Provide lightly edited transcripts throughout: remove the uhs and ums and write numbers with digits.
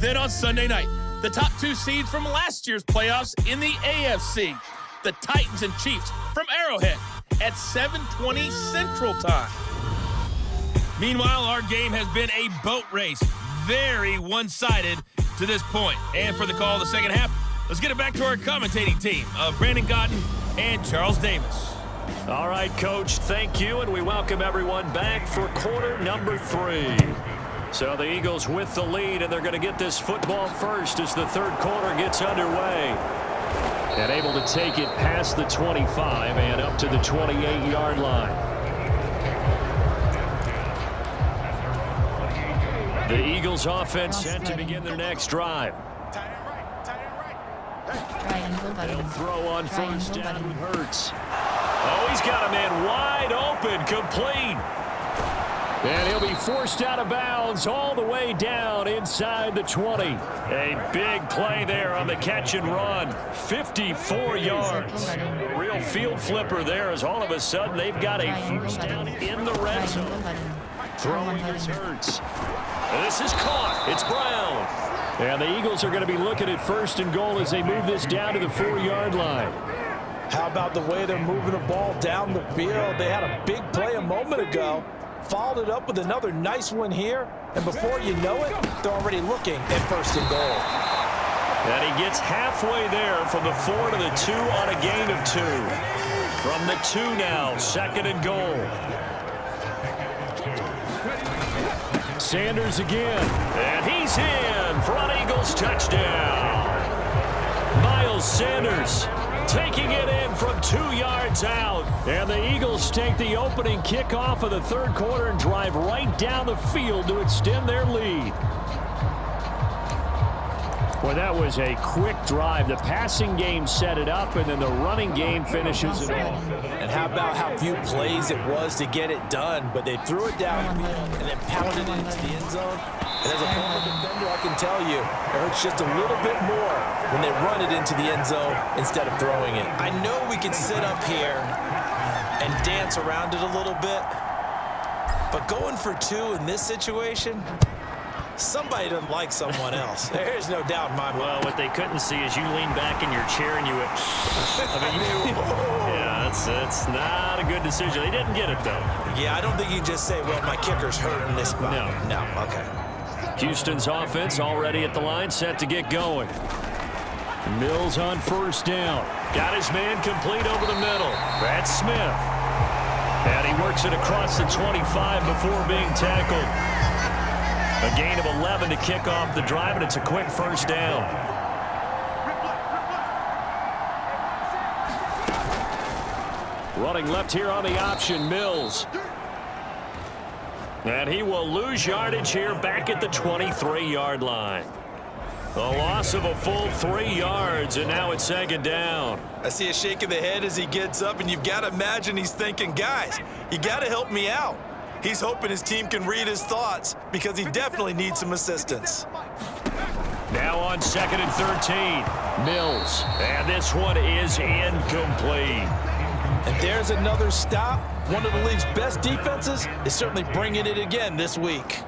Then on Sunday night, the top two seeds from last year's playoffs in the AFC, the Titans and Chiefs from Arrowhead at 7:20 Central Time. Meanwhile, our game has been a boat race, very one-sided to this point. And for the call of the second half, let's get it back to our commentating team of Brandon Godden and Charles Davis. All right, Coach, thank you, and we welcome everyone back for quarter number 3. So the Eagles with the lead, and they're going to get this football first as the third quarter gets underway. And able to take it past the 25 and up to the 28-yard line. The Eagles offense set to begin their next drive. They'll throw on first down with Hurts. Oh, he's got a man wide open, complete. And he'll be forced out of bounds all the way down inside the 20. A big play there on the catch and run. 54 yards. A real field flipper there as all of a sudden they've got a first down in the red zone. Throwing is Hurts. This is caught. It's Brown. And the Eagles are going to be looking at first and goal as they move this down to the 4-yard line. How about the way they're moving the ball down the field? They had a big play a moment ago. Followed it up with another nice one here. And before you know it, they're already looking at first and goal. And he gets halfway there from the 4 to the 2 on a gain of 2. From the 2 now, second and goal. Sanders again. And he's in for an Eagles touchdown. Miles Sanders taking it in from 2 yards out. And the Eagles take the opening kickoff of the third quarter and drive right down the field to extend their lead. Well, that was a quick drive. The passing game set it up, and then the running game finishes it off. And how about how few plays it was to get it done, but they threw it downfield and then pounded it into the end zone. And as a former defender, I can tell you, it hurts just a little bit more when they run it into the end zone instead of throwing it. I know we can sit up here and dance around it a little bit, but going for 2 in this situation, somebody doesn't like someone else. There's no doubt in my mind. Well, what they couldn't see is you lean back in your chair and you went, yeah, that's not a good decision. They didn't get it, though. Yeah, I don't think you can just say, well, my kicker's hurting this spot. No, okay. Houston's offense already at the line, set to get going. Mills on first down. Got his man complete over the middle. That's Smith. And he works it across the 25 before being tackled. A gain of 11 to kick off the drive, and it's a quick first down. Running left here on the option, Mills. And he will lose yardage here back at the 23-yard line. A loss of a full 3 yards, and now it's second down. I see a shake of the head as he gets up, and you've got to imagine he's thinking, guys, you got to help me out. He's hoping his team can read his thoughts because he definitely needs some assistance. Now on second and 13, Mills. And this one is incomplete. And there's another stop. One of the league's best defenses is certainly bringing it again this week.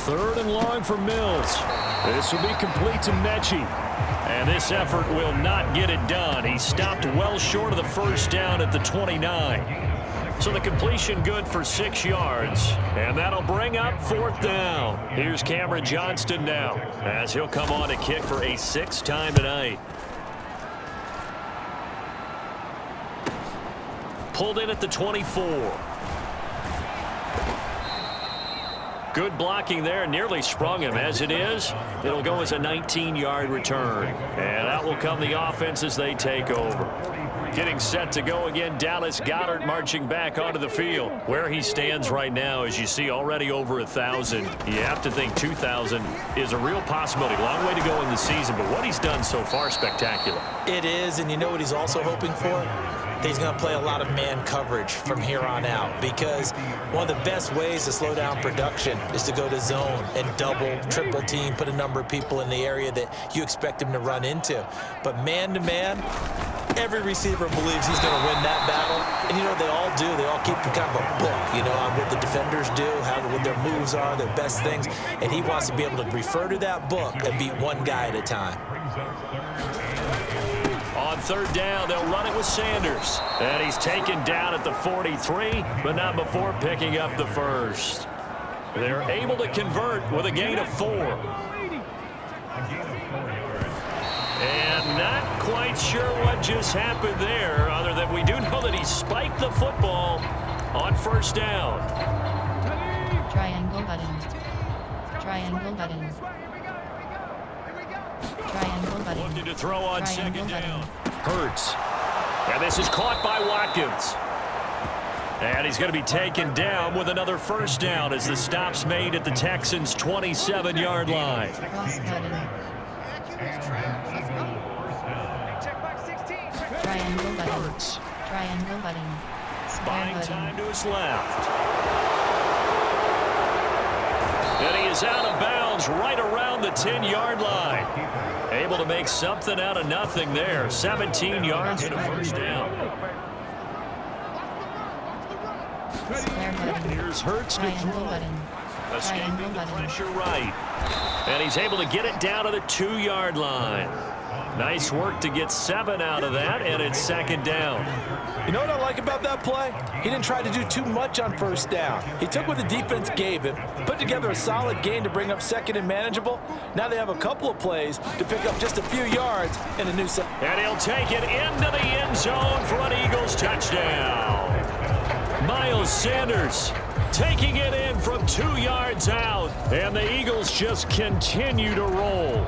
Third and long for Mills. This will be complete to Mechie. And this effort will not get it done. He stopped well short of the first down at the 29. So the completion good for 6 yards. And that'll bring up 4th down. Here's Cameron Johnston now, as he'll come on to kick for a 6th time tonight. Pulled in at the 24. Good blocking there, nearly sprung him. As it is, it'll go as a 19-yard return. And that will come the offense as they take over. Getting set to go again, Dallas Goedert marching back onto the field. Where he stands right now, as you see, already over 1,000. You have to think 2,000 is a real possibility. Long way to go in the season, but what he's done so far, spectacular. It is, and you know what he's also hoping for? He's going to play a lot of man coverage from here on out, because one of the best ways to slow down production is to go to zone and double, triple team, put a number of people in the area that you expect him to run into. But man-to-man, Every receiver believes he's going to win that battle. And, you know, they all do. They all keep kind of a book, you know, on what the defenders do, what their moves are, their best things. And he wants to be able to refer to that book and beat one guy at a time. On third down, they'll run it with Sanders. And he's taken down at the 43, but not before picking up the first. They're able to convert with a gain of 4. And not quite sure what just happened there, other than we do know that he spiked the football on first down. Triangle button. Triangle button. Triangle button. Looking to throw on Triangle second down. button. Hurts. And this is caught by Watkins. And he's going to be taken down with another first down as the stop's made at the Texans' 27-yard line. Cross button. Triangle button. Hurts. Triangle button. Buying Square time button. to his left. And he is out of bounds right around the 10-yard line. Able to make something out of nothing there. 17 yards and a first down. Square button. Here's Hurts to Triangle throw. button. Escaping Triangle the button. pressure right. And he's able to get it down to the 2-yard line. Nice work to get 7 out of that, and it's second down. You know what I like about that play? He didn't try to do too much on first down. He took what the defense gave him, put together a solid gain to bring up second and manageable. Now they have a couple of plays to pick up just a few yards in a new set. And he'll take it into the end zone for an Eagles touchdown. Miles Sanders taking it in from 2 yards out, and the Eagles just continue to roll.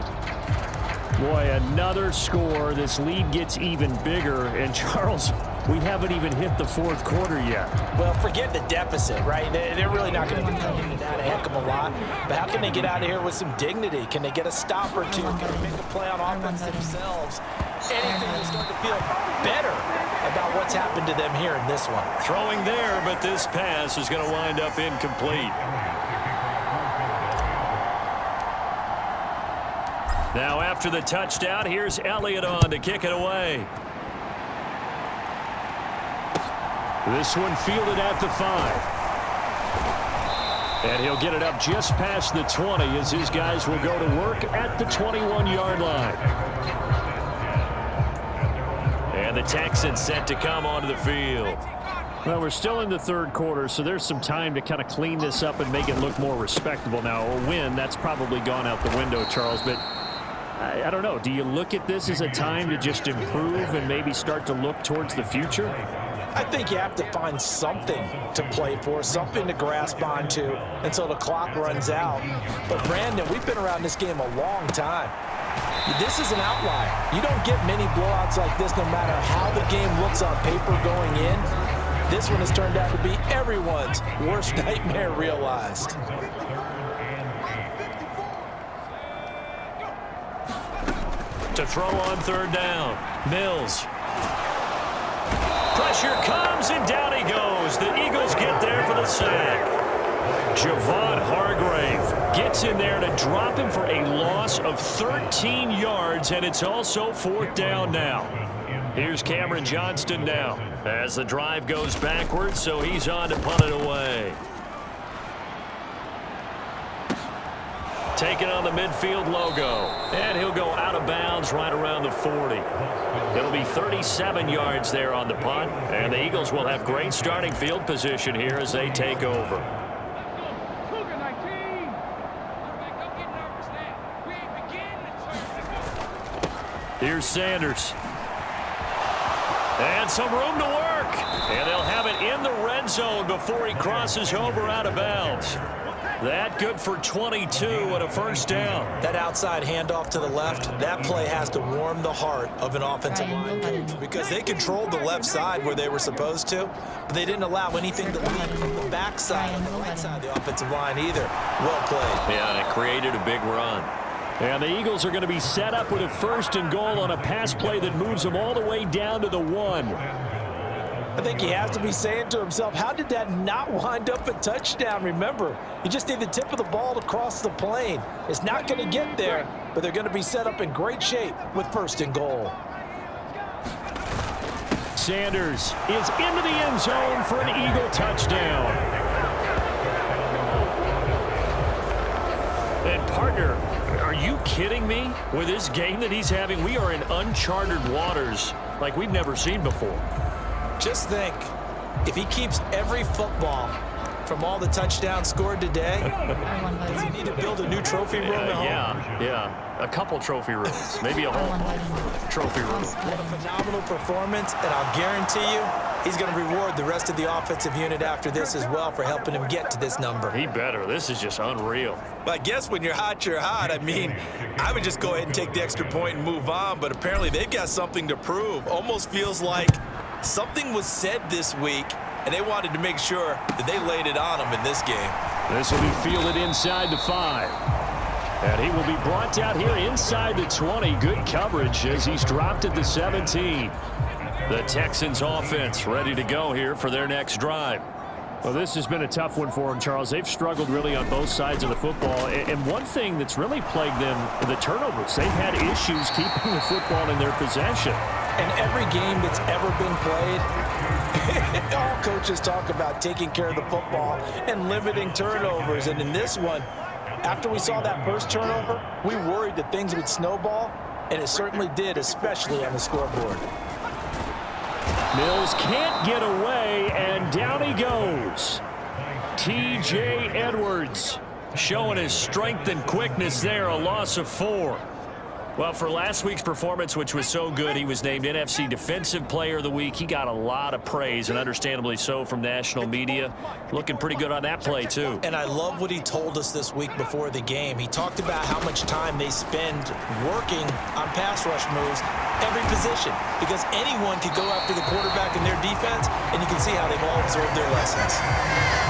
Boy, another score. This lead gets even bigger. And, Charles, we haven't even hit the fourth quarter yet. Well, forget the deficit, right? They're really not going to be coming into that a heck of a lot. But how can they get out of here with some dignity? Can they get a stop or two? Can they make a play on offense themselves? Anything to start to feel better about what's happened to them here in this one. Throwing there, but this pass is going to wind up incomplete. Now after the touchdown, here's Elliott on to kick it away. This one fielded at the 5. And he'll get it up just past the 20 as his guys will go to work at the 21-yard line. And the Texans set to come onto the field. Well, we're still in the third quarter, so there's some time to kind of clean this up and make it look more respectable. Now, a win, that's probably gone out the window, Charles, but I don't know. Do you look at this as a time to just improve and maybe start to look towards the future? I think you have to find something to play for, something to grasp onto until the clock runs out. But, Brandon, we've been around this game a long time. This is an outlier. You don't get many blowouts like this no matter how the game looks on paper going in. This one has turned out to be everyone's worst nightmare realized. To throw on third down. Mills. Pressure comes, and down he goes. The Eagles get there for the sack. Javon Hargrave gets in there to drop him for a loss of 13 yards, and it's also fourth down now. Here's Cameron Johnston now as the drive goes backwards, so he's on to punt it away. Taking on the midfield logo, and he'll go out of bounds right around the 40. It'll be 37 yards there on the punt, and the Eagles will have great starting field position here as they take over. Here's Sanders. And some room to work. And they'll have it in the red zone before he crosses over out of bounds. That good for 22 and a first down. That outside handoff to the left, that play has to warm the heart of an offensive line coach because they controlled the left side where they were supposed to, but they didn't allow anything to lead from the backside on the right side of the offensive line either. Well played. Yeah, and it created a big run. And the Eagles are going to be set up with a first and goal on a pass play that moves them all the way down to the 1. I think he has to be saying to himself, how did that not wind up a touchdown? Remember, you just need the tip of the ball to cross the plane. It's not going to get there, but they're going to be set up in great shape with first and goal. Sanders is into the end zone for an Eagle touchdown. And partner, are you kidding me? With this game that he's having, we are in uncharted waters like we've never seen before. Just think, if he keeps every football from all the touchdowns scored today, does he need to build a new trophy room at home? Yeah. A couple trophy rooms. Maybe a whole trophy room. What a phenomenal performance, and I'll guarantee you he's going to reward the rest of the offensive unit after this as well for helping him get to this number. He better. This is just unreal. But I guess when you're hot, you're hot. I mean, I would just go ahead and take the extra point and move on, but apparently they've got something to prove. Almost feels like something was said this week, and they wanted to make sure that they laid it on them in this game. This will be fielded inside the 5. And he will be brought down here inside the 20. Good coverage as he's dropped at the 17. The Texans offense ready to go here for their next drive. Well, this has been a tough one for them, Charles. They've struggled really on both sides of the football. And one thing that's really plagued them, the turnovers. They've had issues keeping the football in their possession. And every game that's ever been played, all coaches talk about taking care of the football and limiting turnovers. And in this one, after we saw that first turnover, we worried that things would snowball, and it certainly did, especially on the scoreboard. Mills can't get away, and down he goes. T.J. Edwards showing his strength and quickness there, a loss of 4. Well, for last week's performance, which was so good, he was named NFC Defensive Player of the Week. He got a lot of praise, and understandably so, from national media. Looking pretty good on that play, too. And I love what he told us this week before the game. He talked about how much time they spend working on pass rush moves, every position, because anyone could go after the quarterback in their defense, and you can see how they've all absorbed their lessons.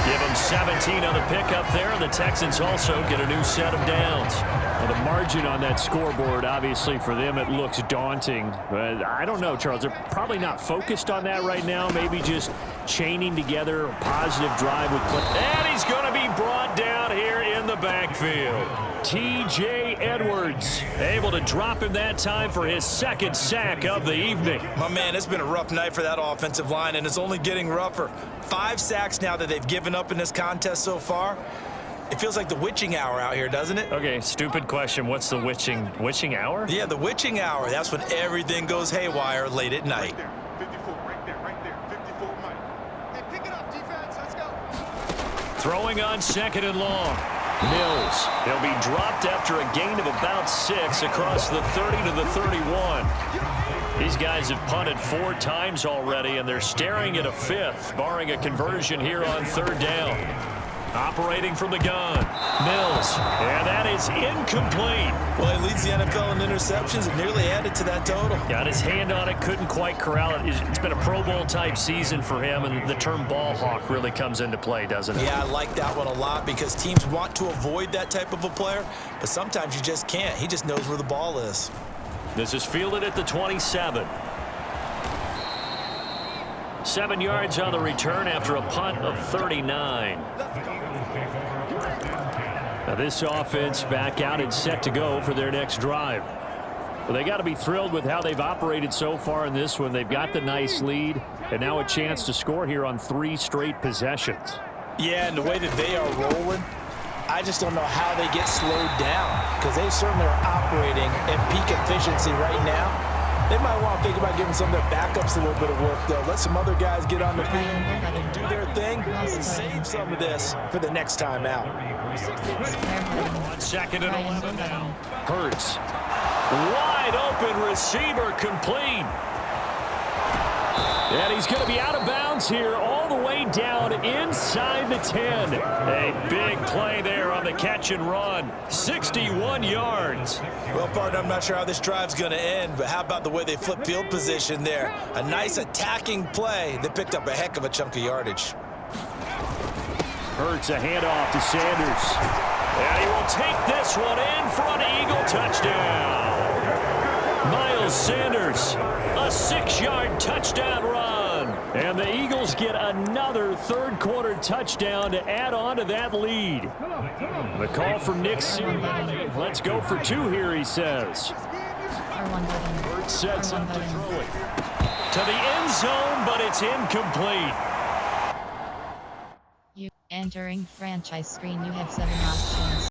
Give them 17 on the pickup there, and the Texans also get a new set of downs. Well, the margin on that scoreboard, obviously, for them, it looks daunting. But I don't know, Charles. They're probably not focused on that right now. Maybe just chaining together a positive drive with play. And he's going to be brought down here in the backfield. T.J. Edwards able to drop him that time for his second sack of the evening. My man, it's been a rough night for that offensive line, and it's only getting rougher. 5 sacks now that they've given up in this contest so far. It feels like the witching hour out here, doesn't it? Okay, stupid question. What's the witching hour? Yeah, the witching hour. That's when everything goes haywire late at night. 54, right there, 54 Mike. Hey, pick it up, defense, let's go. Throwing on 2nd and long. Mills, he'll be dropped after a gain of about 6 across the 30 to the 31. These guys have punted 4 times already, and they're staring at a 5th, barring a conversion here on 3rd down. Operating from the gun, Mills, and that is incomplete. Well, he leads the NFL in interceptions and nearly added to that total. Got his hand on it, couldn't quite corral it. It's been a Pro Bowl type season for him, and the term ball hawk really comes into play, doesn't it? Yeah, I like that one a lot because teams want to avoid that type of a player, but sometimes you just can't. He just knows where the ball is. This is fielded at the 27. 7 yards on the return after a punt of 39. Now this offense back out and set to go for their next drive. Well, they got to be thrilled with how they've operated so far in this one. They've got the nice lead, and now a chance to score here on 3 straight possessions. Yeah, and the way that they are rolling, I just don't know how they get slowed down because they certainly are operating at peak efficiency right now. They might want to think about giving some of their backups a little bit of work, though. Let some other guys get on the field and do their thing and save some of this for the next time out. On 2nd and 11 now. Hurts. Wide open receiver complete. And he's going to be out of bounds here all the way down inside the 10. A big play there on the catch and run. 61 yards. Well, partner, I'm not sure how this drive's going to end, but how about the way they flip field position there? A nice attacking play that picked up a heck of a chunk of yardage. Hurts a handoff to Sanders. And he will take this one in for an Eagle touchdown. Miles Sanders, a 6-yard touchdown run. And the Eagles get another 3rd quarter touchdown to add on to that lead. The call from Nick Sirianni. Let's go for 2 here, he says. Hurts sets up to throw it. To the end zone, but it's incomplete. You entering franchise screen. You have 7 lost.